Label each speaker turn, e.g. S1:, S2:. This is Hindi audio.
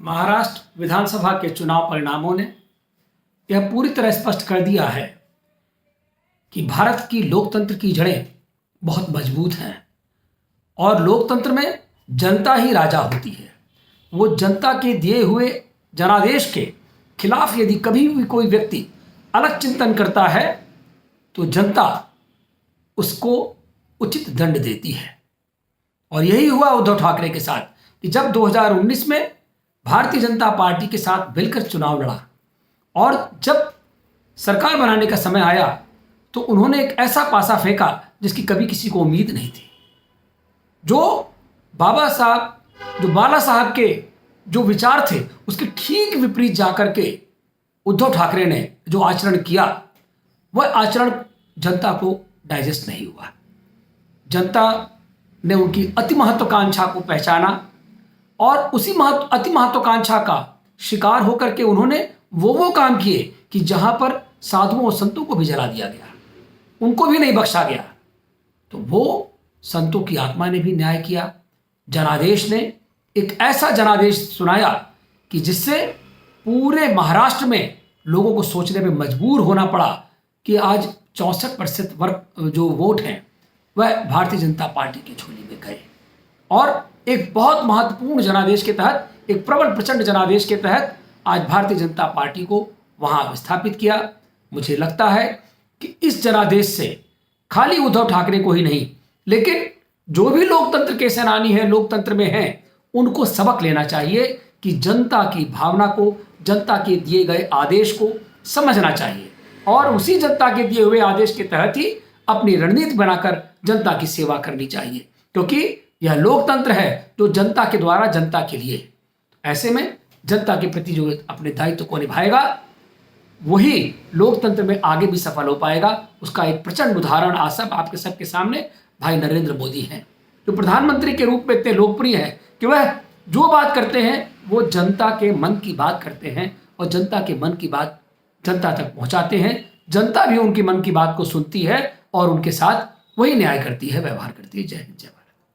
S1: महाराष्ट्र विधानसभा के चुनाव परिणामों ने यह पूरी तरह स्पष्ट कर दिया है कि भारत की लोकतंत्र की जड़ें बहुत मजबूत हैं और लोकतंत्र में जनता ही राजा होती है। वो जनता के दिए हुए जनादेश के खिलाफ यदि कभी भी कोई व्यक्ति अलग चिंतन करता है तो जनता उसको उचित दंड देती है। और यही हुआ उद्धव ठाकरे के साथ कि जब 2019 में भारतीय जनता पार्टी के साथ मिलकर चुनाव लड़ा और जब सरकार बनाने का समय आया तो उन्होंने एक ऐसा पासा फेंका जिसकी कभी किसी को उम्मीद नहीं थी। जो बाला साहब के जो विचार थे उसके ठीक विपरीत जाकर के उद्धव ठाकरे ने जो आचरण किया वह आचरण जनता को डाइजेस्ट नहीं हुआ। जनता ने उनकी अति महत्वाकांक्षा को पहचाना और उसी अति महत्वाकांक्षा का शिकार होकर के उन्होंने वो काम किए कि जहां पर साधुओं और संतों को भी जला दिया गया, उनको भी नहीं बख्शा गया। तो वो संतों की आत्मा ने भी न्याय किया। जनादेश ने एक ऐसा जनादेश सुनाया कि जिससे पूरे महाराष्ट्र में लोगों को सोचने में मजबूर होना पड़ा कि आज 64% वर्ग जो वोट हैं वह भारतीय जनता पार्टी की झोली में गए। और एक बहुत महत्वपूर्ण जनादेश के तहत, एक प्रबल प्रचंड जनादेश के तहत आज भारतीय जनता पार्टी को वहां विस्थापित किया। मुझे लगता है कि इस जनादेश से खाली उद्धव ठाकरे को ही नहीं, लेकिन जो भी लोकतंत्र के सेनानी हैं, लोकतंत्र में हैं, उनको सबक लेना चाहिए कि जनता की भावना को, जनता के दिए गए आदेश को समझना चाहिए और उसी जनता के दिए हुए आदेश के तहत ही अपनी रणनीति बनाकर जनता की सेवा करनी चाहिए, क्योंकि यह लोकतंत्र है जो जनता के द्वारा जनता के लिए। ऐसे में जनता के प्रति जो अपने दायित्व को निभाएगा वही लोकतंत्र में आगे भी सफल हो पाएगा। उसका एक प्रचंड उदाहरण आज सब आपके सबके सामने भाई नरेंद्र मोदी हैं, जो प्रधानमंत्री के रूप में इतने लोकप्रिय हैं कि वह जो बात करते हैं वो जनता के मन की बात करते हैं और जनता के मन की बात जनता तक पहुंचाते हैं। जनता भी उनकी मन की बात को सुनती है और उनके साथ वही न्याय करती है, व्यवहार करती है। जय हिंद, जय भारत।